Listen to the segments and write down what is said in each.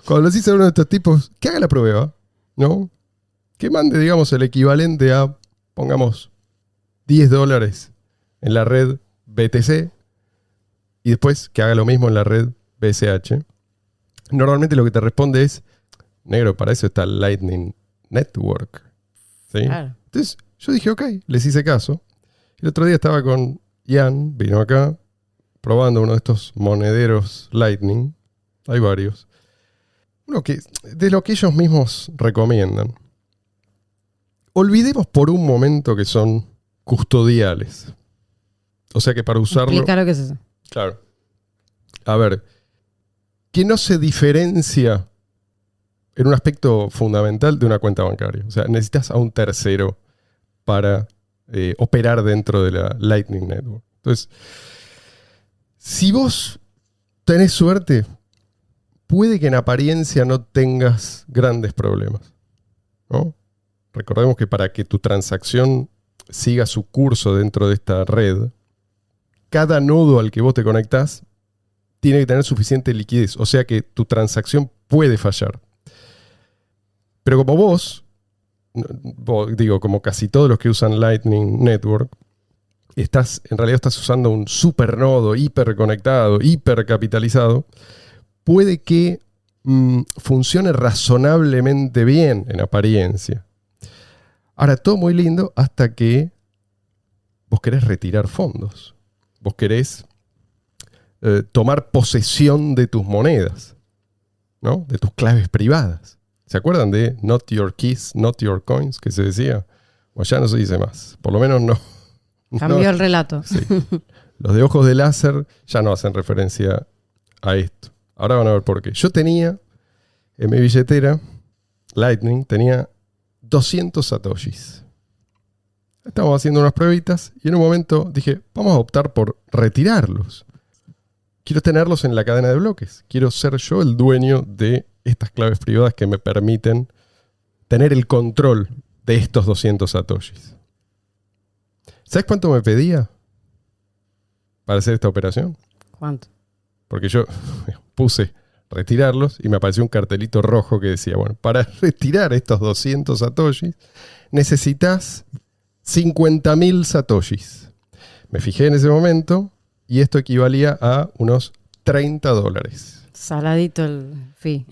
Cuando le decís a uno de estos tipos que haga la prueba, ¿no? Que mande, digamos, el equivalente a, pongamos, $10 en la red BTC y después que haga lo mismo en la red BSH. Normalmente lo que te responde es, negro, para eso está Lightning Network. ¿Sí? Claro. Entonces yo dije, ok, les hice caso. El otro día estaba con Ian, vino acá, probando uno de estos monederos Lightning. Hay varios. Uno que, de lo que ellos mismos recomiendan. Olvidemos por un momento que son custodiales. O sea que para usarlo... Explica lo que es eso. Claro. A ver, que no se diferencia en un aspecto fundamental de una cuenta bancaria. O sea, necesitas a un tercero para operar dentro de la Lightning Network. Entonces, si vos tenés suerte, puede que en apariencia no tengas grandes problemas, ¿no? Recordemos que para que tu transacción siga su curso dentro de esta red, cada nodo al que vos te conectás tiene que tener suficiente liquidez. O sea que tu transacción puede fallar. Pero como vos, digo, como casi todos los que usan Lightning Network, en realidad estás usando un supernodo hiperconectado, hipercapitalizado, puede que funcione razonablemente bien en apariencia. Ahora, todo muy lindo hasta que vos querés retirar fondos. Vos querés tomar posesión de tus monedas, ¿no? De tus claves privadas. ¿Se acuerdan de not your keys, not your coins? Que se decía. O ya no se dice más. Por lo menos no. Cambió el relato. Sí. Los de ojos de láser ya no hacen referencia a esto. Ahora van a ver por qué. Yo tenía en mi billetera Lightning, tenía 200 satoshis. Estábamos haciendo unas pruebitas y en un momento dije, vamos a optar por retirarlos. Quiero tenerlos en la cadena de bloques. Quiero ser yo el dueño de estas claves privadas que me permiten tener el control de estos 200 satoshis. ¿Sabes cuánto me pedía para hacer esta operación? ¿Cuánto? Porque yo puse retirarlos y me apareció un cartelito rojo que decía, bueno, para retirar estos 200 satoshis necesitas 50.000 satoshis. Me fijé en ese momento y esto equivalía a unos $30. Saladito el fee.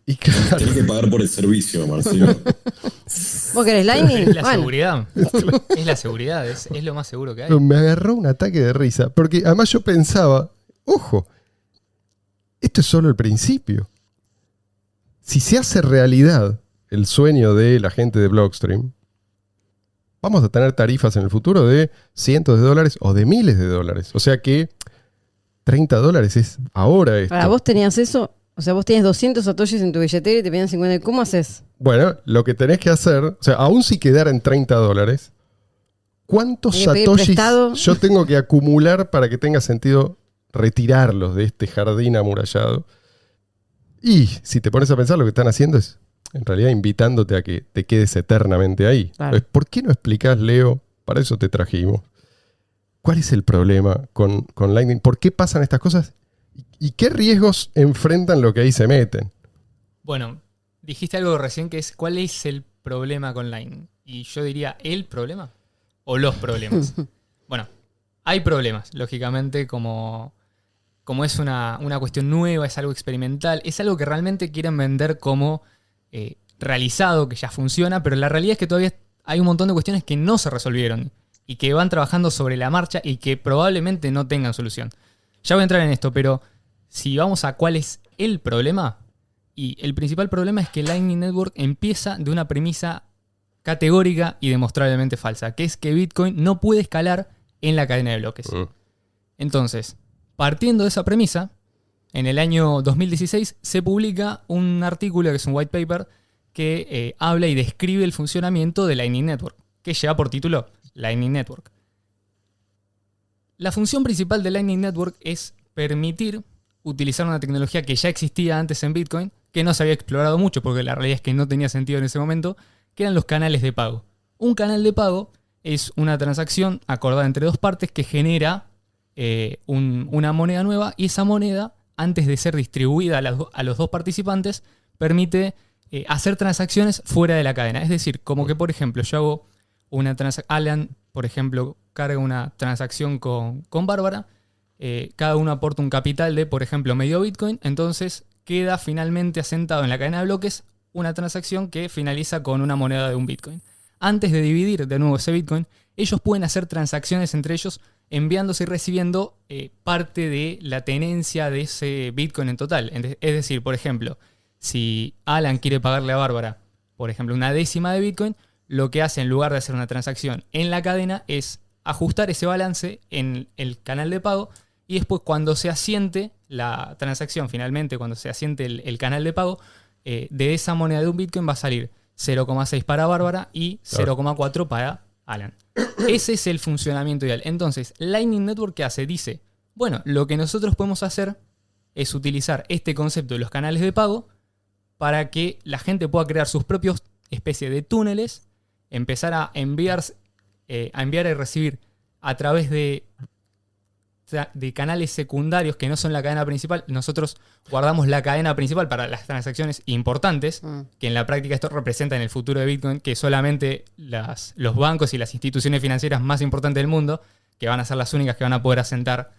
Y claro, Tenés que pagar por el servicio, Marcelo. ¿Vos querés Lightning? Es la Bueno, seguridad. Es la seguridad, es lo más seguro que hay. me agarró un ataque de risa. Porque además yo pensaba, ojo, esto es solo el principio. Si se hace realidad el sueño de la gente de Blockstream, vamos a tener tarifas en el futuro de cientos de dólares o de miles de dólares. O sea que $30 es ahora esto. para vos tenías eso, o sea, vos tenías 200 satoshis en tu billetera y te pedían 50. ¿Cómo haces? Bueno, lo que tenés que hacer, o sea, aún si quedara en $30, ¿cuántos Tenés que pedir satoshis prestado. yo tengo que acumular para que tenga sentido retirarlos de este jardín amurallado? Y si te pones a pensar, lo que están haciendo es, en realidad, invitándote a que te quedes eternamente ahí. Claro. Entonces, ¿por qué no explicás, Leo? Para eso te trajimos. ¿Cuál es el problema con Lightning? ¿Por qué pasan estas cosas? ¿Y qué riesgos enfrentan lo que ahí se meten? Bueno, dijiste algo recién que es ¿cuál es el problema con Lightning? Y yo diría ¿el problema? ¿O los problemas? Bueno, hay problemas, lógicamente, como es una cuestión nueva, es algo experimental, es algo que realmente quieren vender como realizado, que ya funciona, pero la realidad es que todavía hay un montón de cuestiones que no se resolvieron y que van trabajando sobre la marcha y que probablemente no tengan solución. Ya voy a entrar en esto, pero si vamos a cuál es el problema, y el principal problema es que Lightning Network empieza de una premisa categórica y demostrablemente falsa, que es que Bitcoin no puede escalar en la cadena de bloques. Entonces, partiendo de esa premisa, en el año 2016 se publica un artículo que es un white paper que habla y describe el funcionamiento de Lightning Network, que lleva por título Lightning Network. La función principal de Lightning Network es permitir utilizar una tecnología que ya existía antes en Bitcoin, que no se había explorado mucho porque la realidad es que no tenía sentido en ese momento, que eran los canales de pago. Un canal de pago es una transacción acordada entre dos partes que genera una moneda nueva y esa moneda antes de ser distribuida a los dos participantes, permite hacer transacciones fuera de la cadena. Es decir, como que, por ejemplo, yo hago una transacción, Alan, por ejemplo, carga una transacción con Bárbara, cada uno aporta un capital de, por ejemplo, medio Bitcoin, entonces queda finalmente asentado en la cadena de bloques una transacción que finaliza con una moneda de un Bitcoin. Antes de dividir de nuevo ese Bitcoin, ellos pueden hacer transacciones entre ellos enviándose y recibiendo parte de la tenencia de ese Bitcoin en total. Es decir, por ejemplo, si Alan quiere pagarle a Bárbara, por ejemplo, una décima de Bitcoin, lo que hace en lugar de hacer una transacción en la cadena es ajustar ese balance en el canal de pago y después cuando se asiente la transacción, finalmente cuando se asiente el canal de pago, de esa moneda de un Bitcoin va a salir 0,6 para Bárbara y 0,4 para Alan. Ese es el funcionamiento ideal. Entonces, Lightning Network, ¿qué hace? Dice, bueno, lo que nosotros podemos hacer es utilizar este concepto de los canales de pago para que la gente pueda crear sus propios especies de túneles, empezar a enviar y recibir a través de canales secundarios que no son la cadena principal. Nosotros guardamos la cadena principal para las transacciones importantes, que en la práctica esto representa en el futuro de Bitcoin que solamente los bancos y las instituciones financieras más importantes del mundo, que van a ser las únicas que van a poder asentar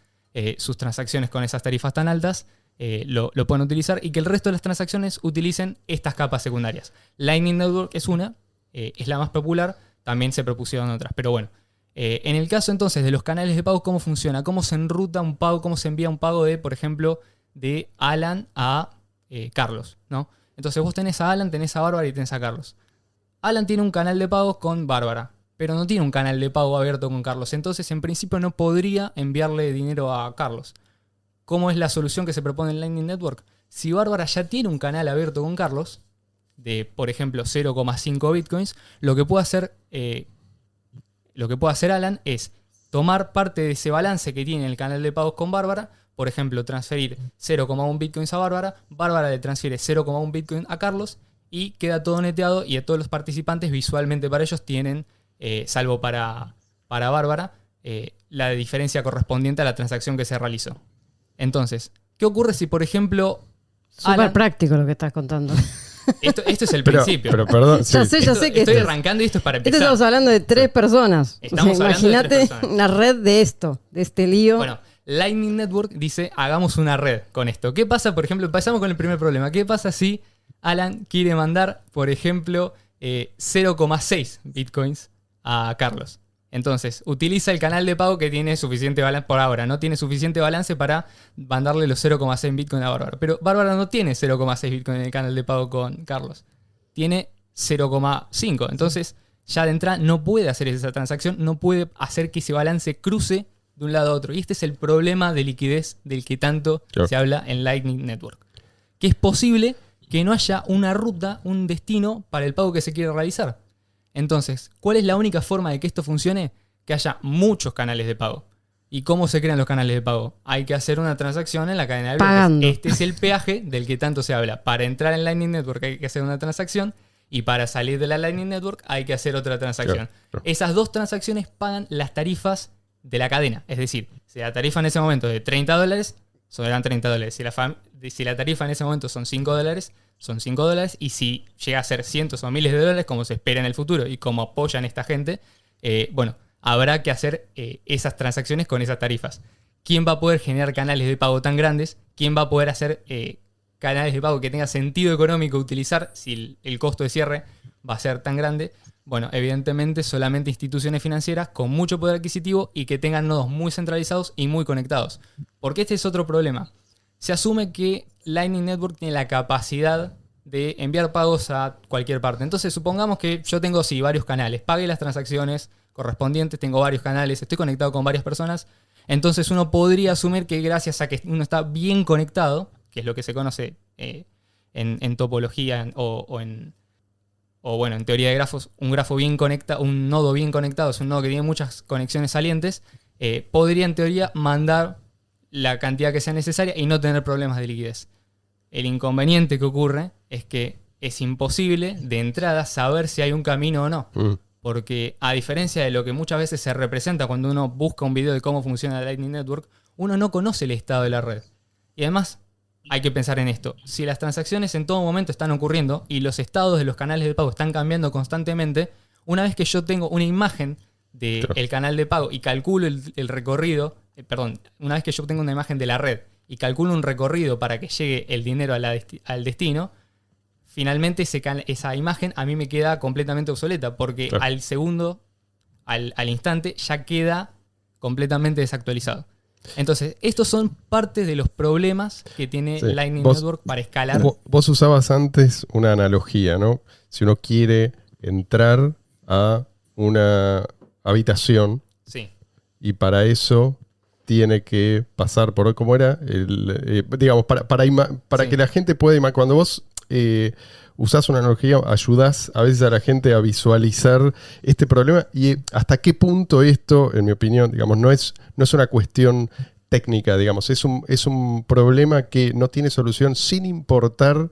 sus transacciones con esas tarifas tan altas, lo pueden utilizar, y que el resto de las transacciones utilicen estas capas secundarias. Lightning Network es una, es la más popular, también se propusieron otras, pero bueno. En el caso entonces de los canales de pago, ¿cómo funciona? ¿Cómo se enruta un pago? ¿Cómo se envía un pago de, por ejemplo, de Alan a Carlos, ¿no? Entonces vos tenés a Alan, tenés a Bárbara y tenés a Carlos. Alan tiene un canal de pagos con Bárbara, pero no tiene un canal de pago abierto con Carlos. Entonces, en principio, no podría enviarle dinero a Carlos. ¿Cómo es la solución que se propone en Lightning Network? Si Bárbara ya tiene un canal abierto con Carlos, de, por ejemplo, 0,5 bitcoins, lo que puede hacer Alan es tomar parte de ese balance que tiene el canal de pagos con Bárbara, por ejemplo, transferir 0,1 bitcoins a Bárbara, Bárbara le transfiere 0,1 bitcoin a Carlos y queda todo neteado, y a todos los participantes visualmente para ellos tienen, salvo para Bárbara, la diferencia correspondiente a la transacción que se realizó. Entonces, ¿qué ocurre si, por ejemplo, Súper práctico lo que estás contando. Esto es el principio. Pero perdón, sí. Ya sé que estoy arrancando y esto es para empezar. estamos hablando de 3 personas. Estamos hablando de 3 imagínate personas. una red de esto, de este lío. Bueno, Lightning Network dice, hagamos una red con esto. ¿Qué pasa, por ejemplo? Empezamos con el primer problema. ¿Qué pasa si Alan quiere mandar, por ejemplo, 0,6 bitcoins a Carlos? Entonces, utiliza el canal de pago que tiene suficiente balance por ahora. No tiene suficiente balance para mandarle los 0,6 bitcoin a Bárbara. Pero Bárbara no tiene 0,6 bitcoin en el canal de pago con Carlos. Tiene 0,5. Entonces, ya de entrada no puede hacer esa transacción, no puede hacer que ese balance cruce de un lado a otro. Y este es el problema de liquidez del que tanto se habla en Lightning Network. Que es posible que no haya una ruta, un destino para el pago que se quiere realizar. Entonces, ¿cuál es la única forma de que esto funcione? Que haya muchos canales de pago. ¿Y cómo se crean los canales de pago? Hay que hacer una transacción en la cadena de bloques. Pagando. Este es el peaje del que tanto se habla. Para entrar en Lightning Network hay que hacer una transacción, y para salir de la Lightning Network hay que hacer otra transacción. Claro. Esas dos transacciones pagan las tarifas de la cadena. Es decir, si la tarifa en ese momento es de $30, serán $30. Si la tarifa en ese momento son $5, son $5. Y si llega a ser cientos o miles de dólares, como se espera en el futuro y como apoyan esta gente, bueno, habrá que hacer esas transacciones con esas tarifas. ¿Quién va a poder generar canales de pago tan grandes? ¿Quién va a poder hacer canales de pago que tenga sentido económico utilizar si el costo de cierre va a ser tan grande? Bueno, evidentemente solamente instituciones financieras con mucho poder adquisitivo y que tengan nodos muy centralizados y muy conectados. Porque este es otro problema. Se asume que Lightning Network tiene la capacidad de enviar pagos a cualquier parte. Entonces, supongamos que yo tengo, sí, varios canales. Pagué las transacciones correspondientes, tengo varios canales, estoy conectado con varias personas. Entonces, uno podría asumir que gracias a que uno está bien conectado, que es lo que se conoce en topología o bueno, en teoría de grafos, un grafo bien conectado, un nodo bien conectado, es un nodo que tiene muchas conexiones salientes, podría en teoría mandar la cantidad que sea necesaria y no tener problemas de liquidez. El inconveniente que ocurre es que es imposible de entrada saber si hay un camino o no. Porque a diferencia de lo que muchas veces se representa cuando uno busca un video de cómo funciona Lightning Network, uno no conoce el estado de la red. Y además, hay que pensar en esto. Si las transacciones en todo momento están ocurriendo y los estados de los canales de pago están cambiando constantemente, una vez que yo tengo una imagen del canal de pago y calculo el recorrido, una vez que yo tengo una imagen de la red y calculo un recorrido para que llegue el dinero al destino, finalmente esa imagen a mí me queda completamente obsoleta porque al segundo, al instante, ya queda completamente desactualizado. Entonces, estos son parte de los problemas que tiene Lightning Network para escalar. Vos usabas antes una analogía, ¿no? Si uno quiere entrar a una habitación y para eso tiene que pasar por, ¿cómo era? Digamos, para que la gente pueda, cuando vos usás una analogía, ayudás a veces a la gente a visualizar este problema y hasta qué punto esto, en mi opinión, digamos, no es una cuestión técnica, digamos, es un problema que no tiene solución sin importar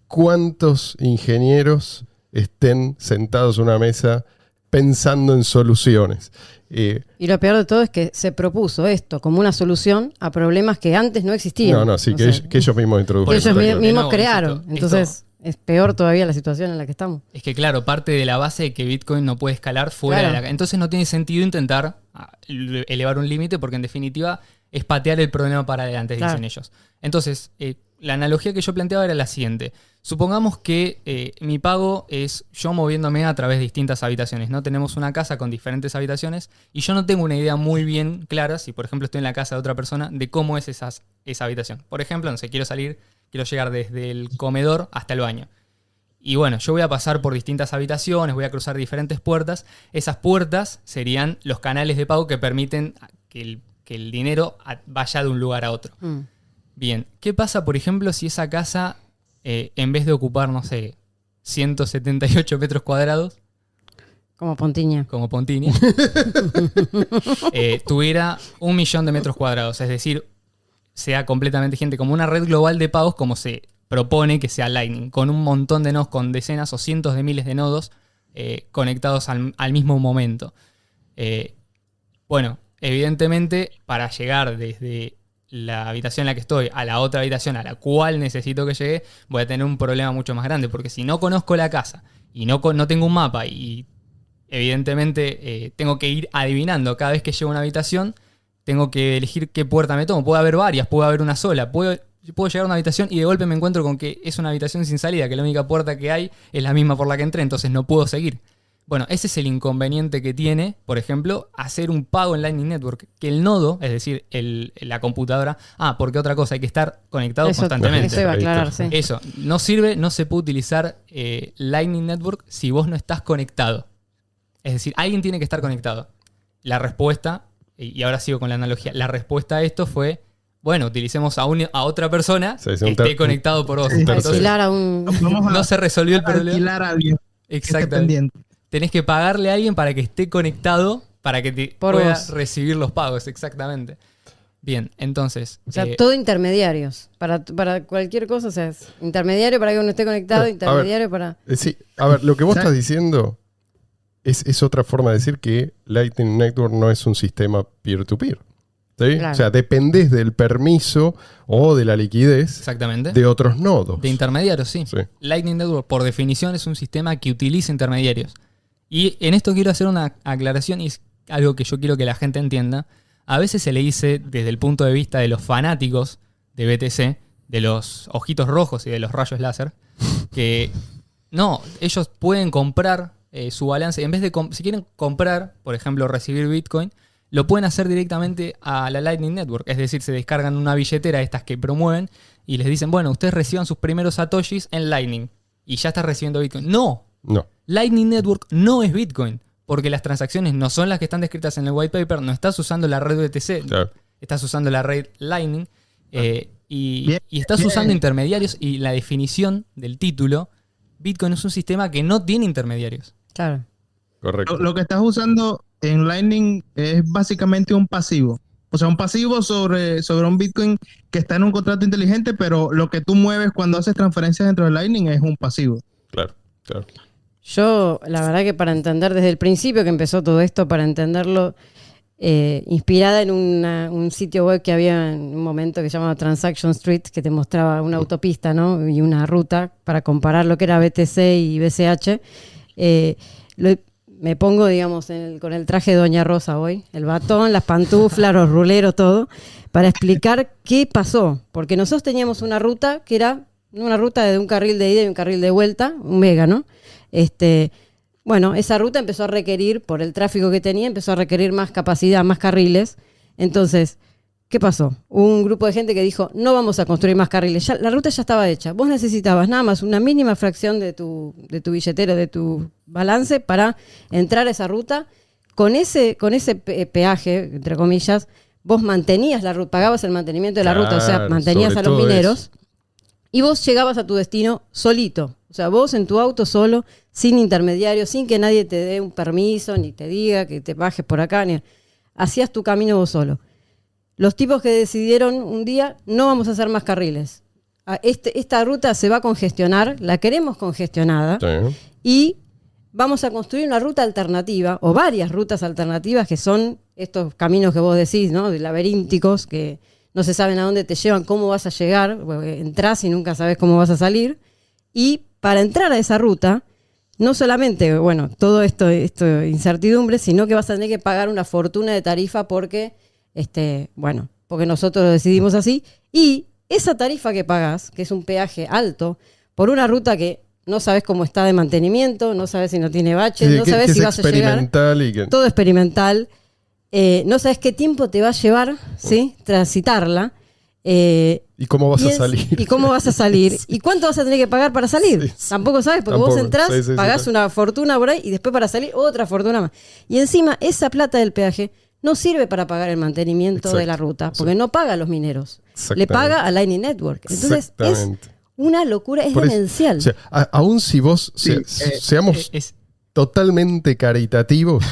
cuántos ingenieros estén sentados en una mesa pensando en soluciones. Y lo peor de todo es que se propuso esto como una solución a problemas que antes no existían. Que ellos mismos introdujeron. Que ellos mismos crearon. Entonces es peor todavía la situación en la que estamos. Es que claro, parte de la base de que Bitcoin no puede escalar fuera de la... Entonces no tiene sentido intentar elevar un límite porque en definitiva es patear el problema para adelante, dicen ellos. Entonces, la analogía que yo planteaba era la siguiente. Supongamos que mi pago es yo moviéndome a través de distintas habitaciones, ¿no? Tenemos una casa con diferentes habitaciones y yo no tengo una idea muy bien clara, si por ejemplo estoy en la casa de otra persona, de cómo es esa habitación. Por ejemplo, no sé, quiero llegar desde el comedor hasta el baño. Y bueno, yo voy a pasar por distintas habitaciones, voy a cruzar diferentes puertas. Esas puertas serían los canales de pago que permiten que el dinero vaya de un lugar a otro. Bien, ¿qué pasa, por ejemplo, si esa casa, en vez de ocupar, no sé, 178 metros cuadrados, como Pontiña, tuviera 1 millón de metros cuadrados? Es decir, sea completamente gente, como una red global de pagos, como se propone que sea Lightning, con un montón de nodos, con decenas o cientos de miles de nodos conectados al mismo momento. Bueno, evidentemente, para llegar desde la habitación en la que estoy a la otra habitación a la cual necesito que llegue, voy a tener un problema mucho más grande, porque si no conozco la casa y no tengo un mapa y evidentemente tengo que ir adivinando cada vez que llego a una habitación, tengo que elegir qué puerta me tomo. Puede haber varias, puede haber una sola, puedo llegar a una habitación y de golpe me encuentro con que es una habitación sin salida, que la única puerta que hay es la misma por la que entré, entonces no puedo seguir. Bueno, ese es el inconveniente que tiene, por ejemplo, hacer un pago en Lightning Network, que el nodo, es decir, la computadora, porque otra cosa, hay que estar conectado constantemente. Eso iba a aclarar, sí. Eso, no sirve, no se puede utilizar Lightning Network si vos no estás conectado. Es decir, alguien tiene que estar conectado. La respuesta, y ahora sigo con la analogía, la respuesta a esto fue, bueno, utilicemos a otra persona que esté conectado por vos. Entonces, no se resolvió el problema. Alquilar a alguien. Exactamente. Tenés que pagarle a alguien para que esté conectado, para que te pueda recibir los pagos, exactamente. Bien, entonces... O sea, todo intermediarios. Para cualquier cosa, o sea, es intermediario para que uno esté conectado, intermediario para... Sí, a ver, lo que vos estás diciendo es otra forma de decir que Lightning Network no es un sistema peer-to-peer. ¿Sí? Claro. O sea, dependés del permiso o de la liquidez de otros nodos. De intermediarios, sí. Lightning Network, por definición, es un sistema que utiliza intermediarios. Y en esto quiero hacer una aclaración y es algo que yo quiero que la gente entienda. A veces se le dice desde el punto de vista de los fanáticos de BTC, de los ojitos rojos y de los rayos láser, que no, ellos pueden comprar su balance. En vez de, si quieren comprar, por ejemplo, recibir Bitcoin, lo pueden hacer directamente a la Lightning Network. Es decir, se descargan una billetera, estas que promueven, y les dicen, bueno, ustedes reciban sus primeros satoshis en Lightning. Y ya estás recibiendo Bitcoin. No. Lightning Network no es Bitcoin, porque las transacciones no son las que están descritas en el white paper, no estás usando la red BTC, estás usando la red Lightning y estás usando intermediarios, y la definición del título, Bitcoin es un sistema que no tiene intermediarios. Claro. Correcto. Lo que estás usando en Lightning es básicamente un pasivo. O sea, un pasivo sobre un Bitcoin que está en un contrato inteligente, pero lo que tú mueves cuando haces transferencias dentro de Lightning es un pasivo. Claro. Yo, la verdad que para entender desde el principio que empezó todo esto, para entenderlo, inspirada en un sitio web que había en un momento que se llamaba Transaction Street, que te mostraba una autopista, ¿no? Y una ruta para comparar lo que era BTC y BCH. Me pongo, digamos, con el traje de Doña Rosa hoy, el batón, las pantuflas, los ruleros, todo, para explicar qué pasó. Porque nosotros teníamos una ruta que era una ruta de un carril de ida y un carril de vuelta, un mega, ¿no? Bueno, esa ruta empezó a requerir, por el tráfico que tenía, empezó a requerir más capacidad, más carriles. Entonces, ¿qué pasó? Hubo un grupo de gente que dijo, no vamos a construir más carriles. La ruta ya estaba hecha. Vos necesitabas nada más una mínima fracción de tu billetero, de tu balance, para entrar a esa ruta. Con ese peaje, entre comillas, vos mantenías la ruta, pagabas el mantenimiento de la ruta, o sea, mantenías a los mineros. Y vos llegabas a tu destino solito. O sea, vos en tu auto solo, sin intermediarios, sin que nadie te dé un permiso, ni te diga que te bajes por acá. Hacías tu camino vos solo. Los tipos que decidieron un día, no vamos a hacer más carriles. Esta ruta se va a congestionar, la queremos congestionada, sí. Y vamos a construir una ruta alternativa, o varias rutas alternativas, que son estos caminos que vos decís, ¿no? Laberínticos, que no se saben a dónde te llevan, cómo vas a llegar, entrás y nunca sabes cómo vas a salir. Y para entrar a esa ruta, no solamente, bueno, todo esto incertidumbre, sino que vas a tener que pagar una fortuna de tarifa porque nosotros lo decidimos así. Y esa tarifa que pagás, que es un peaje alto, por una ruta que no sabes cómo está de mantenimiento, no sabes si no tiene baches, no sabes si vas a llegar. Todo experimental. No sabes qué tiempo te va a llevar, ¿sí? Transitarla. ¿Y cómo vas a salir? ¿Y cómo vas a salir? Sí. ¿Y cuánto vas a tener que pagar para salir? Sí. Tampoco sabes, porque vos entrás, pagás una fortuna por ahí y después para salir otra fortuna más. Y encima esa plata del peaje no sirve para pagar el mantenimiento de la ruta, porque no paga a los mineros. Le paga a Lightning Network. Entonces es una locura, es demencial. O sea, aún si vos seamos totalmente caritativos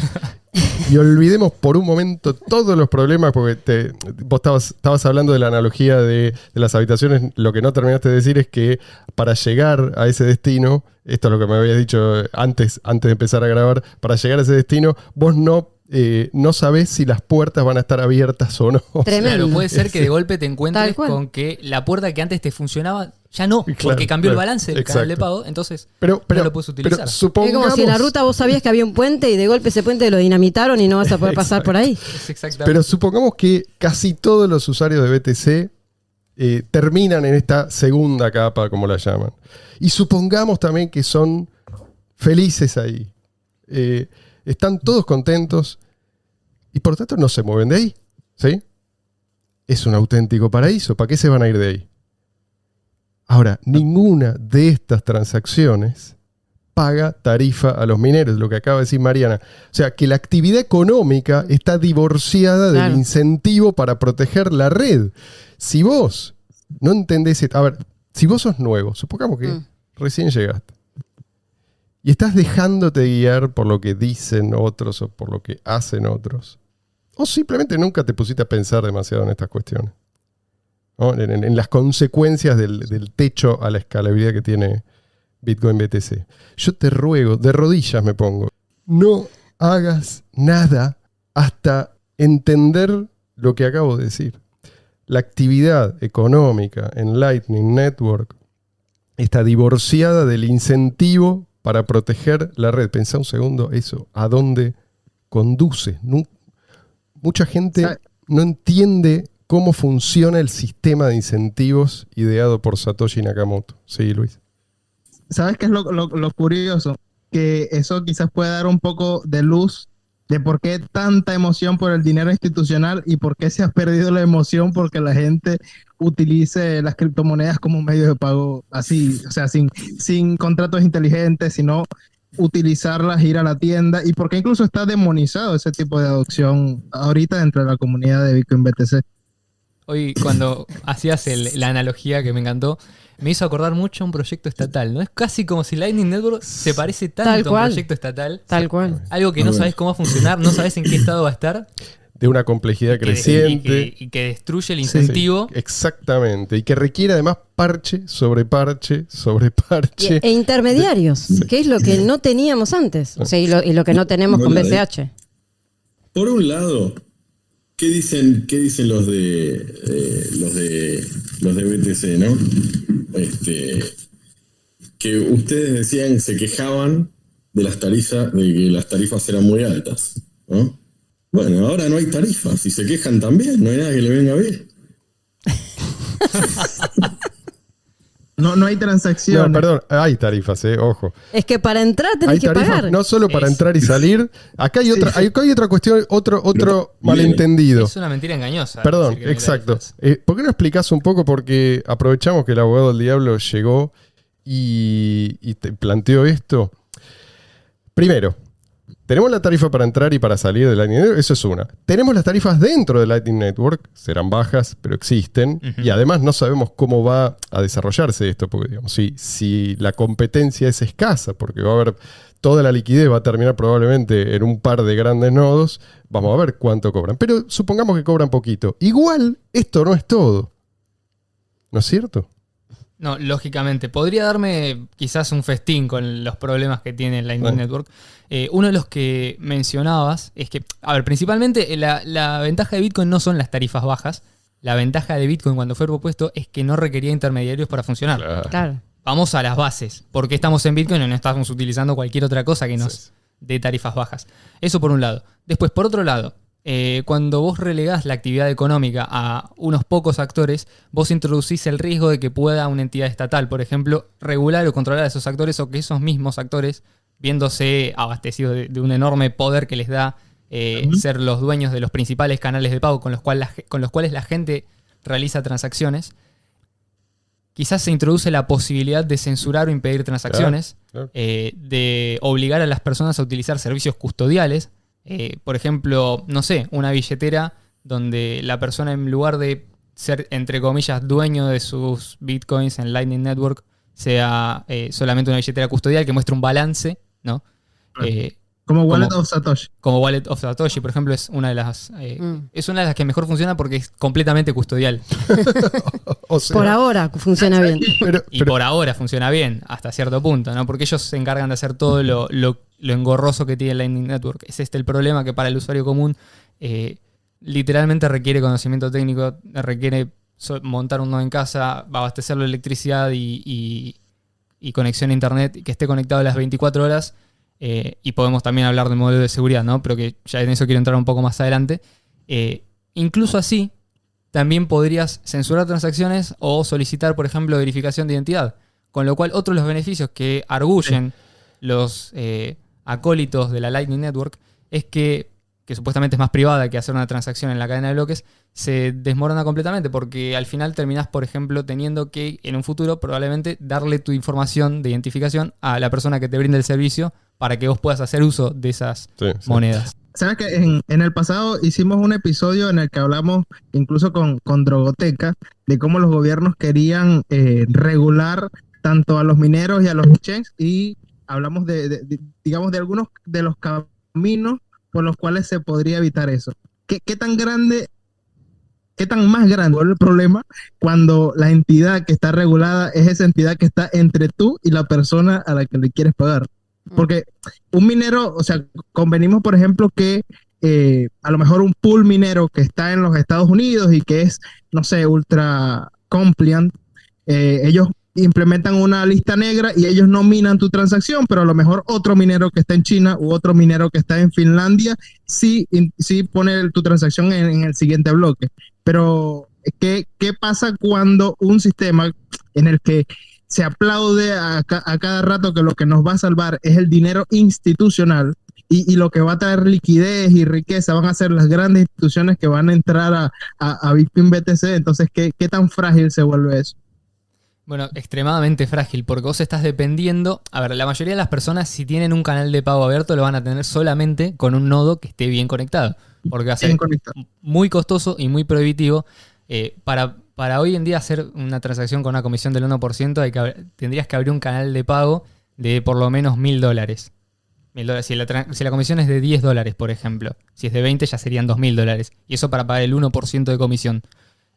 y olvidemos por un momento todos los problemas, porque vos estabas hablando de la analogía de las habitaciones. Lo que no terminaste de decir es que para llegar a ese destino, esto es lo que me habías dicho antes de empezar a grabar, para llegar a ese destino, vos no sabés si las puertas van a estar abiertas o no. Tremendo. Claro, puede ser que de golpe te encuentres con que la puerta que antes te funcionaba ya no, porque cambió el balance del canal de pago, entonces no lo puedes utilizar. Es como si en la ruta vos sabías que había un puente y de golpe ese puente lo dinamitaron y no vas a poder pasar por ahí. Pero supongamos que casi todos los usuarios de BTC terminan en esta segunda capa, como la llaman. Y supongamos también que son felices ahí. Están todos contentos y por tanto no se mueven de ahí, ¿sí? Es un auténtico paraíso. ¿Para qué se van a ir de ahí? Ahora, ninguna de estas transacciones paga tarifa a los mineros, lo que acaba de decir Mariana. O sea, que la actividad económica está divorciada del incentivo para proteger la red. Si vos no entendés... A ver, si vos sos nuevo, supongamos que recién llegaste, y estás dejándote guiar por lo que dicen otros o por lo que hacen otros, o simplemente nunca te pusiste a pensar demasiado en estas cuestiones, ¿no? En las consecuencias del techo a la escalabilidad que tiene Bitcoin BTC. Yo te ruego, de rodillas me pongo, no hagas nada hasta entender lo que acabo de decir. La actividad económica en Lightning Network está divorciada del incentivo para proteger la red. Pensá un segundo eso, ¿a dónde conduce? Mucha gente no entiende cómo funciona el sistema de incentivos ideado por Satoshi Nakamoto. Sí, Luis. ¿Sabes qué es lo curioso? Que eso quizás puede dar un poco de luz de por qué tanta emoción por el dinero institucional y por qué se ha perdido la emoción porque la gente utilice las criptomonedas como un medio de pago así, o sea, sin contratos inteligentes, sino utilizarlas, ir a la tienda, y por qué incluso está demonizado ese tipo de adopción ahorita dentro de la comunidad de Bitcoin BTC. Hoy, cuando hacías la analogía que me encantó, me hizo acordar mucho a un proyecto estatal, ¿no? Es casi como si Lightning Network se parece tanto a un proyecto estatal. Tal cual. Algo que no sabes cómo va a funcionar, no sabes en qué estado va a estar. De una complejidad creciente. Y que destruye el incentivo. Sí, exactamente. Y que requiere además parche sobre parche sobre parche. E intermediarios, que es lo que no teníamos antes. O sea, y lo que no tenemos con BCH. Por un lado, qué dicen los de BTC, ¿no? Que ustedes decían, se quejaban de que las tarifas eran muy altas, ¿no? Bueno, ahora no hay tarifas y se quejan también, no hay nada que le venga bien. No hay transacciones. No, perdón, hay tarifas, ojo. Es que para entrar Hay tenés que tarifas pagar. no solo para entrar y salir. Acá hay otra, sí. acá hay otra cuestión, otro malentendido. Es una mentira engañosa. Perdón, decir que no hay exacto. tarifas. ¿Por qué no explicás un poco? Porque aprovechamos que el abogado del diablo llegó y te planteó esto. Primero, tenemos la tarifa para entrar y para salir de Lightning Network, eso es una. Tenemos las tarifas dentro de Lightning Network, serán bajas, pero existen. Ujú. Y además no sabemos cómo va a desarrollarse esto, porque digamos, si la competencia es escasa, porque va a haber toda la liquidez, va a terminar probablemente en un par de grandes nodos, vamos a ver cuánto cobran. Pero supongamos que cobran poquito. Igual, esto no es todo. ¿No es cierto? No, lógicamente. Podría darme quizás un festín con los problemas que tiene Lightning Bueno. Network. Uno de los que mencionabas es que, a ver, principalmente la ventaja de Bitcoin no son las tarifas bajas. La ventaja de Bitcoin cuando fue propuesto es que no requería intermediarios para funcionar. Claro. Vamos a las bases. Porque estamos en Bitcoin y no estamos utilizando cualquier otra cosa que nos Sí. dé tarifas bajas. Eso por un lado. Después, por otro lado, cuando vos relegás la actividad económica a unos pocos actores, vos introducís el riesgo de que pueda una entidad estatal, por ejemplo, regular o controlar a esos actores, o que esos mismos actores, viéndose abastecidos de un enorme poder que les da ser los dueños de los principales canales de pago con los cuales la gente realiza transacciones, quizás se introduce la posibilidad de censurar o impedir transacciones, Claro. de obligar a las personas a utilizar servicios custodiales. Por ejemplo, no sé, una billetera donde la persona, en lugar de ser, entre comillas, dueño de sus bitcoins en Lightning Network, sea solamente una billetera custodial que muestre un balance, ¿no? Como Wallet como- of Satoshi. Como Wallet of Satoshi, por ejemplo, es una de las que mejor funciona porque es completamente custodial. O sea, Por ahora funciona bien. Y por ahora funciona bien, hasta cierto punto, ¿no? Porque ellos se encargan de hacer todo lo engorroso que tiene Lightning Network. Es el problema, que para el usuario común literalmente requiere conocimiento técnico, requiere montar un nodo en casa, abastecerlo de electricidad y conexión a internet, que esté conectado a las 24 horas. Y podemos también hablar del modelo de seguridad, ¿no? Pero que ya en eso quiero entrar un poco más adelante. Incluso así, también podrías censurar transacciones o solicitar, por ejemplo, verificación de identidad. Con lo cual, otro de los beneficios que arguyen los acólitos de la Lightning Network es que supuestamente es más privada que hacer una transacción en la cadena de bloques, se desmorona completamente, porque al final terminás, por ejemplo, teniendo que en un futuro probablemente darle tu información de identificación a la persona que te brinda el servicio para que vos puedas hacer uso de esas sí. monedas. ¿Sabes que en el pasado hicimos un episodio en el que hablamos incluso con Drogoteca de cómo los gobiernos querían regular tanto a los mineros y a los exchanges, y hablamos digamos, de algunos de los caminos por los cuales se podría evitar eso? ¿Qué tan más grande es el problema cuando la entidad que está regulada es esa entidad que está entre tú y la persona a la que le quieres pagar? Porque un minero, o sea, convenimos, por ejemplo, que a lo mejor un pool minero que está en los Estados Unidos y que es, no sé, ultra compliant, ellos implementan una lista negra y ellos no minan tu transacción, pero a lo mejor otro minero que está en China u otro minero que está en Finlandia sí pone tu transacción en el siguiente bloque. Pero, ¿qué pasa cuando un sistema en el que se aplaude a cada rato que lo que nos va a salvar es el dinero institucional y lo que va a traer liquidez y riqueza van a ser las grandes instituciones que van a entrar a Bitcoin BTC? Entonces, ¿qué tan frágil se vuelve eso? Bueno, extremadamente frágil, porque vos estás dependiendo. A ver, la mayoría de las personas, si tienen un canal de pago abierto, lo van a tener solamente con un nodo que esté bien conectado, porque va a ser Bien conectado. muy costoso y muy prohibitivo. Para hoy en día hacer una transacción con una comisión del 1%, tendrías que abrir un canal de pago de por lo menos $1.000. Si la comisión es de $10, por ejemplo. Si es de 20, ya serían $2.000. Y eso para pagar el 1% de comisión.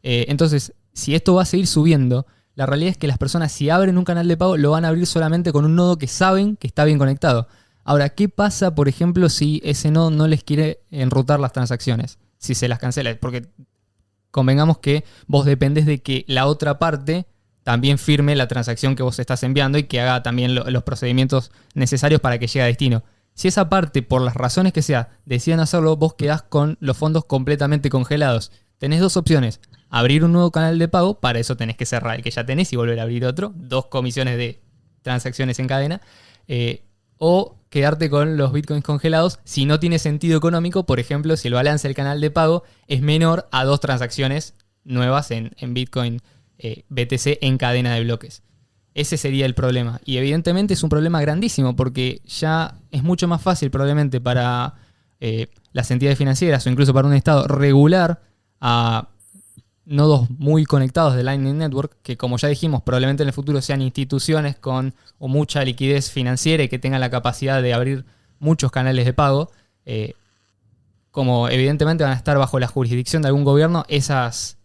Entonces, si esto va a seguir subiendo, la realidad es que las personas, si abren un canal de pago, lo van a abrir solamente con un nodo que saben que está bien conectado. Ahora, ¿qué pasa, por ejemplo, si ese nodo no les quiere enrutar las transacciones? si se las cancela. Porque convengamos que vos dependés de que la otra parte también firme la transacción que vos estás enviando y que haga también los procedimientos necesarios para que llegue a destino. Si esa parte, por las razones que sea, deciden hacerlo, vos quedás con los fondos completamente congelados. Tenés dos opciones: abrir un nuevo canal de pago, para eso tenés que cerrar el que ya tenés y volver a abrir otro, 2 comisiones de transacciones en cadena, o quedarte con los bitcoins congelados si no tiene sentido económico. Por ejemplo, si el balance del canal de pago es menor a 2 transacciones nuevas en Bitcoin BTC en cadena de bloques. Ese sería el problema. Y evidentemente es un problema grandísimo, porque ya es mucho más fácil probablemente para las entidades financieras o incluso para un estado regular a nodos muy conectados de Lightning Network, que como ya dijimos, probablemente en el futuro sean instituciones con o mucha liquidez financiera y que tengan la capacidad de abrir muchos canales de pago. Como evidentemente van a estar bajo la jurisdicción de algún gobierno, esas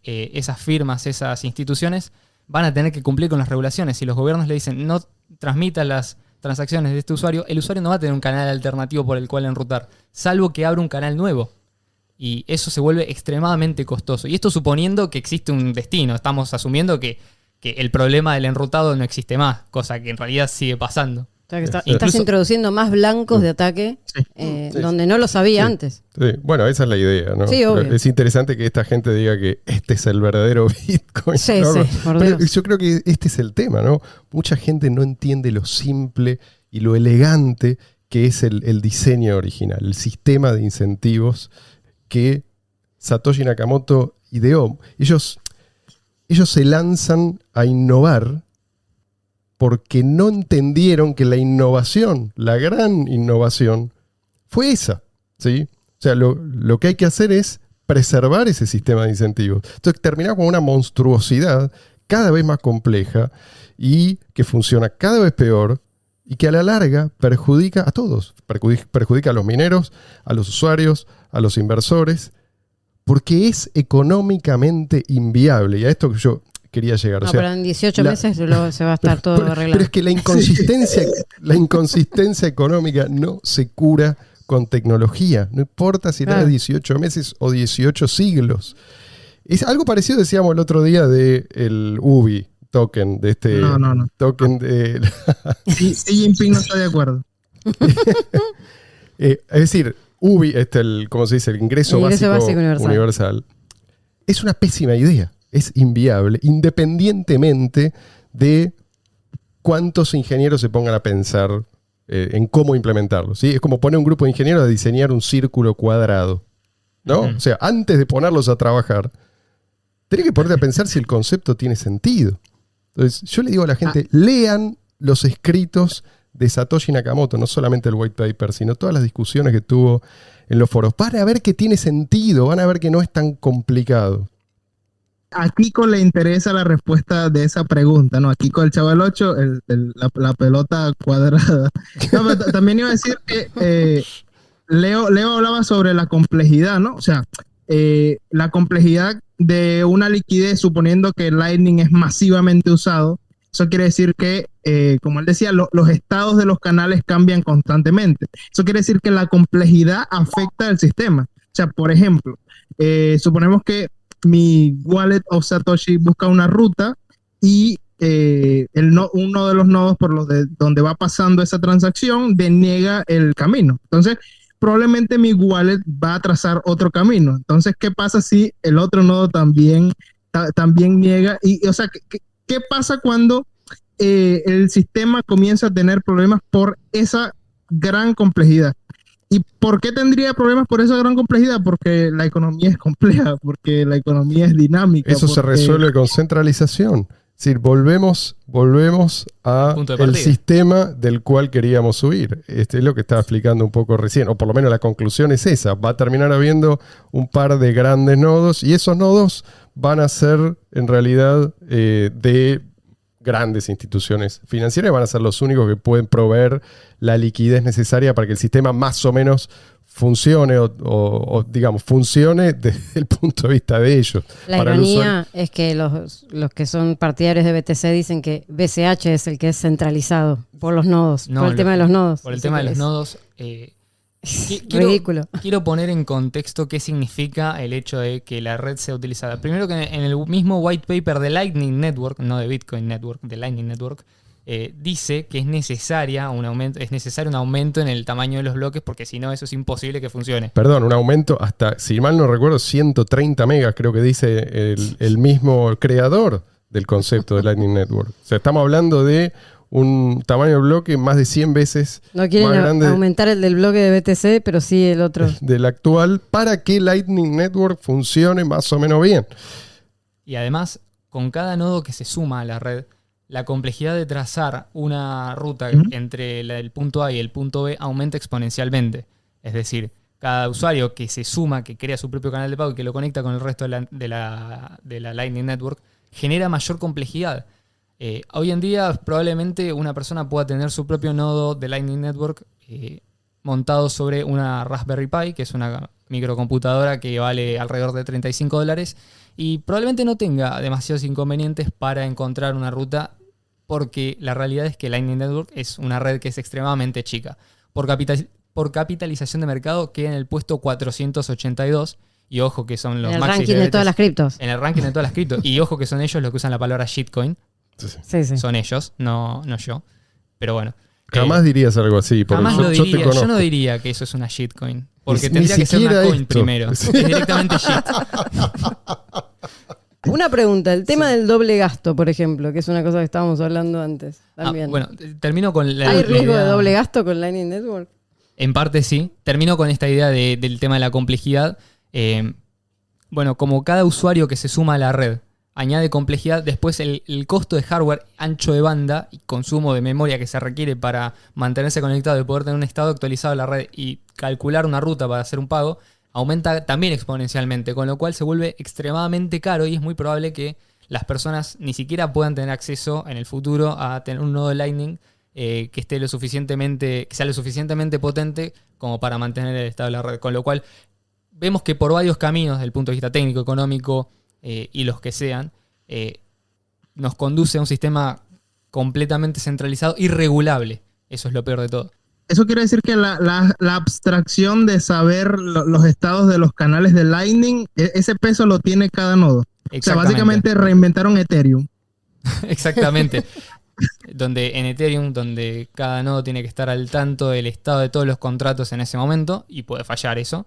firmas, esas instituciones van a tener que cumplir con las regulaciones. Si los gobiernos le dicen no transmita las transacciones de este usuario, el usuario no va a tener un canal alternativo por el cual enrutar, salvo que abra un canal nuevo. Y eso se vuelve extremadamente costoso. Y esto suponiendo que existe un destino. Estamos asumiendo que el problema del enrutado no existe más, cosa que en realidad sigue pasando. O sea que estás Incluso- introduciendo más blancos de ataque donde no lo sabía antes. Sí, bueno, esa es la idea, ¿no? Sí, obvio. Es interesante que esta gente diga que este es el verdadero Bitcoin. Sí, ¿no? sí, por Pero Dios. yo creo que este es el tema, ¿no? Mucha gente no entiende lo simple y lo elegante que es el diseño original, el sistema de incentivos que Satoshi Nakamoto ideó. Ellos se lanzan a innovar porque no entendieron que la innovación, la gran innovación, fue esa, ¿sí? O sea, lo que hay que hacer es preservar ese sistema de incentivos. Entonces terminamos con una monstruosidad cada vez más compleja y que funciona cada vez peor y que a la larga perjudica a todos. Perjudica a los mineros, a los usuarios, a los inversores, porque es económicamente inviable. Y a esto que yo quería llegar. No, O sea, pero en 18 meses luego se va a estar todo arreglado. pero es que la inconsistencia económica no se cura con tecnología. No importa si era Claro. 18 meses o 18 siglos. Es algo parecido, decíamos el otro día, del UBI token, de este No. token de... Xi Jinping no está de acuerdo. Es decir, UBI, ¿cómo se dice? El ingreso, El ingreso básico, básico universal. Es una pésima idea. Es inviable, independientemente de cuántos ingenieros se pongan a pensar en cómo implementarlo, ¿sí? Es como poner un grupo de ingenieros a diseñar un círculo cuadrado, ¿no? Ujú. O sea, antes de ponerlos a trabajar, tenés que ponerte a pensar si el concepto tiene sentido. Entonces, yo le digo a la gente, lean los escritos de Satoshi Nakamoto, no solamente el white paper, sino todas las discusiones que tuvo en los foros. Van a ver que tiene sentido, van a ver que no es tan complicado. A Kiko le interesa la respuesta de esa pregunta, ¿no? A Kiko el Chaval 8, la pelota cuadrada. No, pero también iba a decir que Leo hablaba sobre la complejidad, ¿no? O sea, la complejidad de una liquidez, suponiendo que Lightning es masivamente usado, eso quiere decir que, como él decía, los estados de los canales cambian constantemente. Eso quiere decir que la complejidad afecta al sistema. O sea, por ejemplo, suponemos que mi wallet of Satoshi busca una ruta y uno de los nodos por donde va pasando esa transacción deniega el camino. Entonces, probablemente mi wallet va a trazar otro camino. Entonces, ¿qué pasa si el otro nodo también niega? O sea, ¿qué pasa cuando el sistema comienza a tener problemas por esa gran complejidad? ¿Y por qué tendría problemas por esa gran complejidad? Porque la economía es compleja, porque la economía es dinámica. Eso se porque- resuelve con centralización. Es decir, volvemos a Punto de el partida. sistema del cual queríamos subir. Este es lo que estaba explicando un poco recién, o por lo menos la conclusión es esa. Va a terminar habiendo un par de grandes nodos y esos nodos van a ser en realidad de grandes instituciones financieras, van a ser los únicos que pueden proveer la liquidez necesaria para que el sistema más o menos funcione o digamos, funcione desde el punto de vista de ellos. La Para el ironía es que los que son partidarios de BTC dicen que BCH es el que es centralizado por los nodos, No, por el tema de los nodos. Por el Así tema de que los es- nodos, Ridículo. Quiero poner en contexto qué significa el hecho de que la red sea utilizada. Primero que en el mismo white paper de Lightning Network, no de Bitcoin Network, de Lightning Network, dice que es necesario un aumento en el tamaño de los bloques porque si no eso es imposible que funcione. Perdón, un aumento hasta, si mal no recuerdo, 130 megas, creo que dice el mismo creador del concepto de Lightning Network. O sea, estamos hablando de un tamaño de bloque más de 100 veces No quieren más grande aumentar el del bloque de BTC, pero sí el otro. del actual para que Lightning Network funcione más o menos bien. Y además, con cada nodo que se suma a la red, la complejidad de trazar una ruta entre el punto A y el punto B aumenta exponencialmente. Es decir, cada usuario que se suma, que crea su propio canal de pago y que lo conecta con el resto de la Lightning Network, genera mayor complejidad. Hoy en día probablemente una persona pueda tener su propio nodo de Lightning Network montado sobre una Raspberry Pi, que es una microcomputadora que vale alrededor de $35, y probablemente no tenga demasiados inconvenientes para encontrar una ruta, porque la realidad es que Lightning Network es una red que es extremadamente chica. Por capitalización de mercado queda en el puesto 482, y ojo que son los En el maxis ranking de todas las criptos. en el ranking de todas las criptos. Y ojo que son ellos los que usan la palabra shitcoin. Sí. Son ellos, no yo. Pero bueno. Jamás dirías algo así. Porque Jamás yo lo te diría. conozco. Yo no diría que eso es una shitcoin. Porque Ni tendría que ser una siquiera coin esto. primero. Sí. Es directamente shit. Una pregunta, el tema del doble gasto, por ejemplo, que es una cosa que estábamos hablando antes también. Bueno, termino con la ¿Hay riesgo idea- de doble gasto con Lightning Network? En parte sí. Termino con esta idea del tema de la complejidad. Bueno, como cada usuario que se suma a la red añade complejidad, después el costo de hardware, ancho de banda y consumo de memoria que se requiere para mantenerse conectado y poder tener un estado actualizado de la red y calcular una ruta para hacer un pago, aumenta también exponencialmente, con lo cual se vuelve extremadamente caro y es muy probable que las personas ni siquiera puedan tener acceso en el futuro a tener un nodo de Lightning que sea lo suficientemente potente como para mantener el estado de la red. Con lo cual vemos que por varios caminos, desde el punto de vista técnico, económico y los que sean, nos conduce a un sistema completamente centralizado y regulable. Eso es lo peor de todo. Eso quiere decir que la abstracción de saber los estados de los canales de Lightning, ese peso lo tiene cada nodo. O sea, Exactamente. básicamente reinventaron Ethereum. Exactamente. Donde en Ethereum, donde cada nodo tiene que estar al tanto del estado de todos los contratos en ese momento, y puede fallar eso.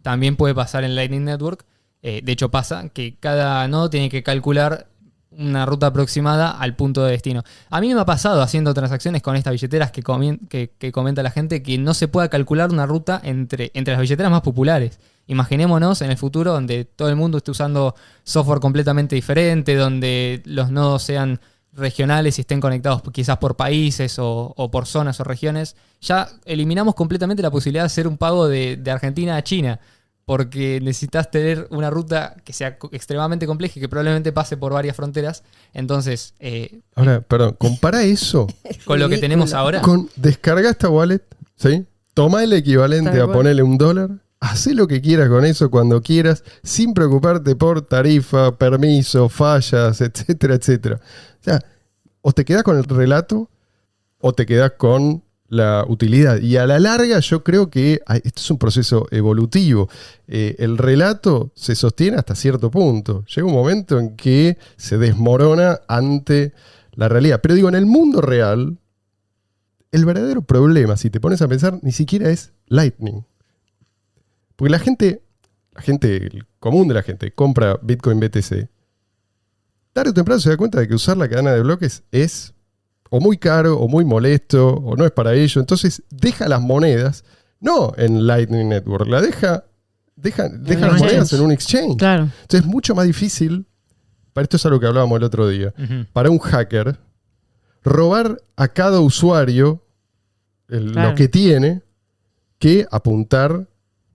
También puede pasar en Lightning Network. De hecho pasa que cada nodo tiene que calcular una ruta aproximada al punto de destino. A mí me ha pasado haciendo transacciones con estas billeteras que comenta la gente que no se pueda calcular una ruta entre las billeteras más populares. Imaginémonos en el futuro donde todo el mundo esté usando software completamente diferente, donde los nodos sean regionales y estén conectados quizás por países o por zonas o regiones. Ya eliminamos completamente la posibilidad de hacer un pago de Argentina a China, porque necesitas tener una ruta que sea extremadamente compleja y que probablemente pase por varias fronteras. Entonces, Ahora, perdón, compara eso con lo que tenemos ahora, con descarga esta wallet, ¿sí? Toma el equivalente Tal a cual. ponerle $1, haz lo que quieras con eso cuando quieras, sin preocuparte por tarifa, permiso, fallas, etcétera, etcétera. O sea, o te quedas con el relato o te quedas con la utilidad. Y a la larga yo creo que esto es un proceso evolutivo. El relato se sostiene hasta cierto punto. Llega un momento en que se desmorona ante la realidad. Pero digo, en el mundo real, el verdadero problema, si te pones a pensar, ni siquiera es Lightning. Porque la gente, el común de la gente, compra Bitcoin BTC. Tarde o temprano se da cuenta de que usar la cadena de bloques es o muy caro, o muy molesto, o no es para ello. Entonces deja las monedas, no en Lightning Network, deja las monedas en un exchange. Claro. Entonces es mucho más difícil, para esto es algo que hablábamos el otro día, para un hacker robar a cada usuario Claro. lo que tiene, que apuntar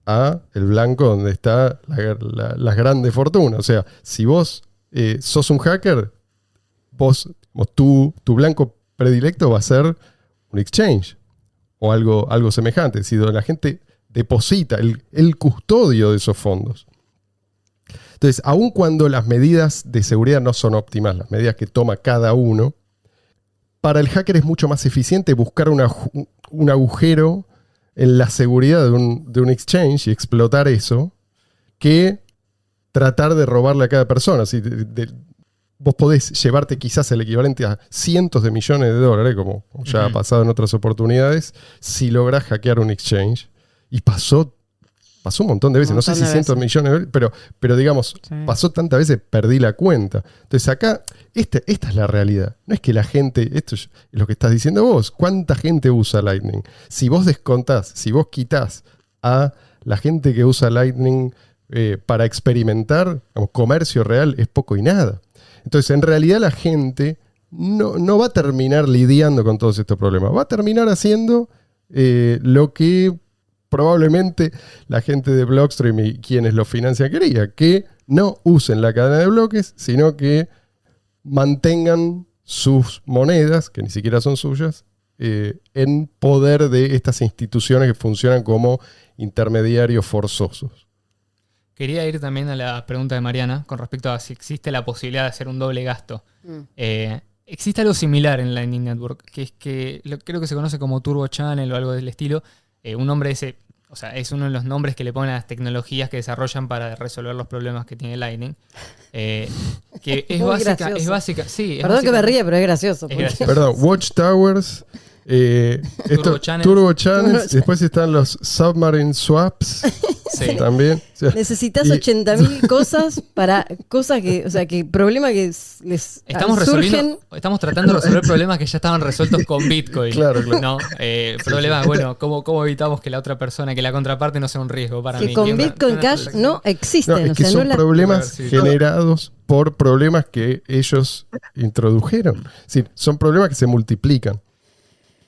a el blanco donde está las grandes fortunas. O sea, si vos sos un hacker, tu blanco predilecto va a ser un exchange o algo semejante, es decir, donde la gente deposita el custodio de esos fondos. Entonces, aun cuando las medidas de seguridad no son óptimas, las medidas que toma cada uno, para el hacker es mucho más eficiente buscar un agujero en la seguridad de un exchange y explotar eso que tratar de robarle a cada persona. Si vos podés llevarte quizás el equivalente a cientos de millones de dólares, como ya ha pasado en otras oportunidades, si lográs hackear un exchange. Y pasó un montón de veces, no sé si cientos de millones de dólares, pero digamos, Sí. pasó tantas veces, perdí la cuenta. Entonces acá, esta es la realidad. No es que la gente, esto es lo que estás diciendo vos, ¿cuánta gente usa Lightning? Si vos descontás, si vos quitás a la gente que usa Lightning para experimentar, digamos, comercio real, es poco y nada. Entonces, en realidad la gente no va a terminar lidiando con todos estos problemas. Va a terminar haciendo lo que probablemente la gente de Blockstream y quienes lo financian quería, que no usen la cadena de bloques, sino que mantengan sus monedas, que ni siquiera son suyas, en poder de estas instituciones que funcionan como intermediarios forzosos. Quería ir también a la pregunta de Mariana con respecto a si existe la posibilidad de hacer un doble gasto. Existe algo similar en Lightning Network, que es que creo que se conoce como Turbo Channel o algo del estilo. Un nombre ese, o sea, es uno de los nombres que le ponen a las tecnologías que desarrollan para resolver los problemas que tiene Lightning. Que es Muy básica, gracioso. es básica. Sí, es Perdón que me básica- ríe, pero es gracioso. Es porque- gracioso. Perdón, Watchtowers, Channels. Turbo Channels, después están los Submarine Swaps Sí. también. O sea, Necesitas y- 80.000 cosas para cosas que, o sea, que problemas que les Estamos surgen. estamos tratando de resolver problemas que ya estaban resueltos con Bitcoin. Claro. ¿No? Problemas, bueno, ¿cómo evitamos que la otra persona, que la contraparte no sea un riesgo para Que mí? con Que una- Bitcoin que una Cash transacción- no existen. no, es o que sea, son no la- problemas Sí. generados por problemas que ellos introdujeron. Es decir, son problemas que se multiplican.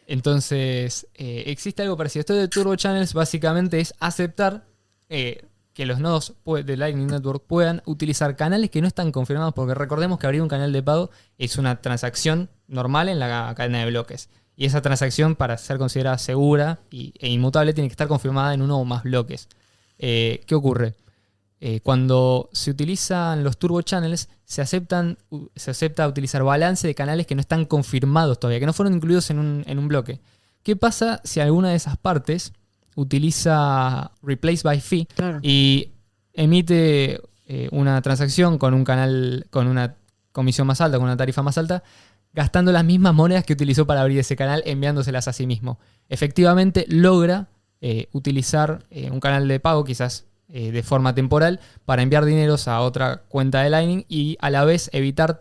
Entonces, existe algo parecido. Esto de Turbo Channels básicamente es aceptar que los nodos de Lightning Network puedan utilizar canales que no están confirmados, porque recordemos que abrir un canal de pago es una transacción normal en la cadena de bloques. Y esa transacción, para ser considerada segura e inmutable, tiene que estar confirmada en uno o más bloques. ¿Qué ocurre? Cuando se utilizan los turbo channels, se acepta utilizar balance de canales que no están confirmados todavía, que no fueron incluidos en un bloque. ¿Qué pasa si alguna de esas partes utiliza replace by fee Claro. y emite una transacción con un canal, con una comisión más alta, con una tarifa más alta, gastando las mismas monedas que utilizó para abrir ese canal, enviándoselas a sí mismo? Efectivamente logra utilizar un canal de pago, quizás de forma temporal, para enviar dineros a otra cuenta de Lightning y a la vez evitar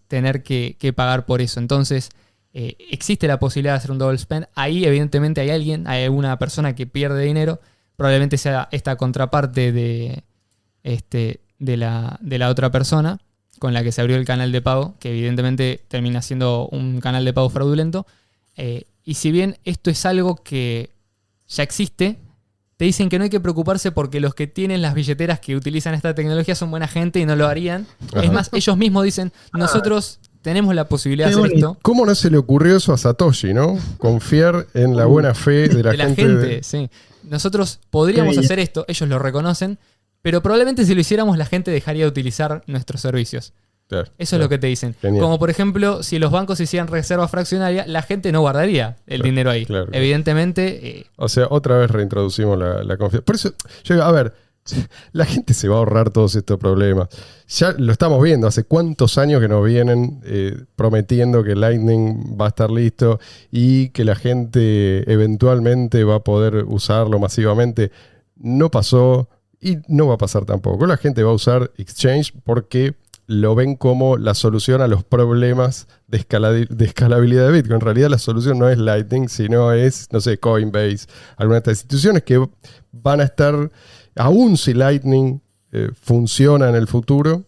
tener que pagar por eso. Entonces, existe la posibilidad de hacer un double spend. Ahí, evidentemente, hay alguna persona que pierde dinero. Probablemente sea esta contraparte de la otra persona con la que se abrió el canal de pago, que evidentemente termina siendo un canal de pago fraudulento. Y si bien esto es algo que ya existe, te dicen que no hay que preocuparse porque los que tienen las billeteras que utilizan esta tecnología son buena gente y no lo harían. Ajá. Es más, ellos mismos dicen, nosotros tenemos la posibilidad de Qué hacer bonito. esto. ¿Cómo no se le ocurrió eso a Satoshi, no? Confiar en la buena fe de la De la gente. gente, sí. Nosotros podríamos Qué hacer esto, ellos lo reconocen, pero probablemente si lo hiciéramos la gente dejaría de utilizar nuestros servicios. Claro, Eso es lo que te dicen. Genial. Como por ejemplo, si los bancos hicieran reserva fraccionaria, la gente no guardaría el Claro, dinero ahí. claro. Evidentemente, O sea, otra vez reintroducimos la confianza. Por eso, yo digo, a ver, la gente se va a ahorrar todos estos problemas. Ya lo estamos viendo, hace cuántos años que nos vienen prometiendo que Lightning va a estar listo y que la gente eventualmente va a poder usarlo masivamente. No pasó y no va a pasar tampoco. La gente va a usar Exchange porque lo ven como la solución a los problemas de escalabilidad de Bitcoin. En realidad la solución no es Lightning, sino es, no sé, Coinbase, alguna de estas instituciones que van a estar, aún si Lightning funciona en el futuro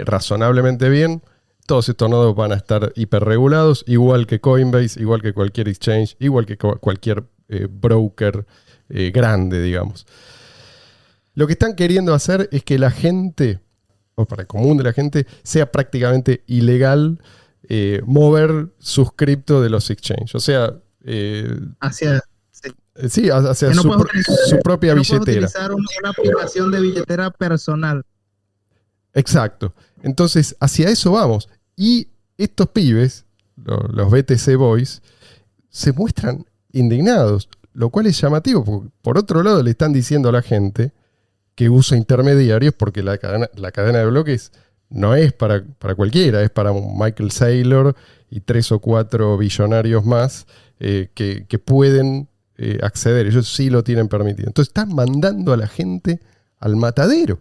razonablemente bien, todos estos nodos van a estar hiperregulados, igual que Coinbase, igual que cualquier exchange, igual que cualquier broker grande, digamos. Lo que están queriendo hacer es que la gente, o para el común de la gente, sea prácticamente ilegal mover sus cripto de los exchanges. O sea, Hacia, sí, hacia Que no su, puedes su propia no puedes billetera. utilizar una aplicación de billetera personal. Exacto. Entonces, hacia eso vamos. Y estos pibes, los BTC Boys, se muestran indignados. Lo cual es llamativo, porque por otro lado le están diciendo a la gente que usa intermediarios porque la cadena de bloques no es para cualquiera, es para un Michael Saylor y 3 o 4 billonarios más que pueden acceder. Ellos sí lo tienen permitido. Entonces están mandando a la gente al matadero.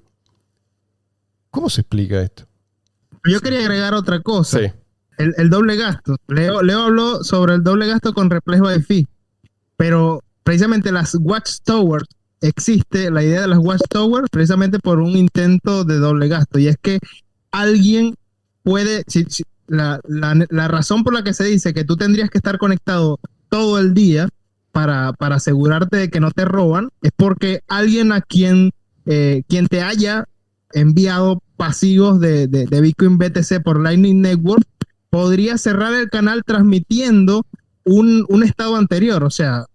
¿Cómo se explica esto? Yo quería agregar otra cosa. Sí. El doble gasto. Leo habló sobre el doble gasto con Replace by Fee, pero precisamente las Watchtowers, existe la idea de las Watchtowers precisamente por un intento de doble gasto, y es que alguien puede, la razón por la que se dice que tú tendrías que estar conectado todo el día para asegurarte de que no te roban, es porque alguien a quien te haya enviado pasivos de Bitcoin BTC por Lightning Network podría cerrar el canal transmitiendo un estado anterior, o sea,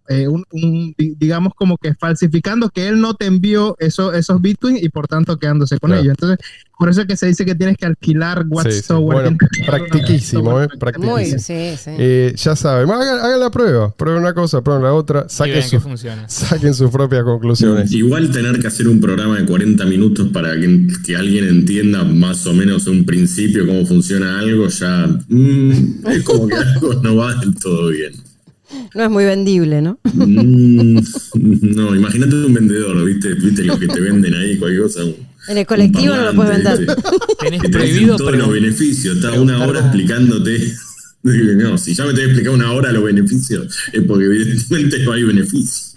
digamos como que falsificando que él no te envió esos bitcoins y por tanto quedándose con ellos. Entonces, por eso es que se dice que tienes que alquilar Watchtower. Bueno, practiquísimo, practiquísimo. Muy, sí. Ya saben, hagan la prueba, prueben una cosa, prueben la otra, saquen sus propias conclusiones. Igual tener que hacer un programa de 40 minutos para que alguien entienda más o menos un principio cómo funciona algo, ya es como que algo no va del todo bien. No es muy vendible, ¿no? No, imagínate un vendedor, ¿viste los que te venden ahí cualquier cosa? En el colectivo no lo puedes vender. Tenés que te prohibido todos los beneficios, está una hora explicándote. No, si ya me tenés que explicar una hora los beneficios, es porque evidentemente no hay beneficios.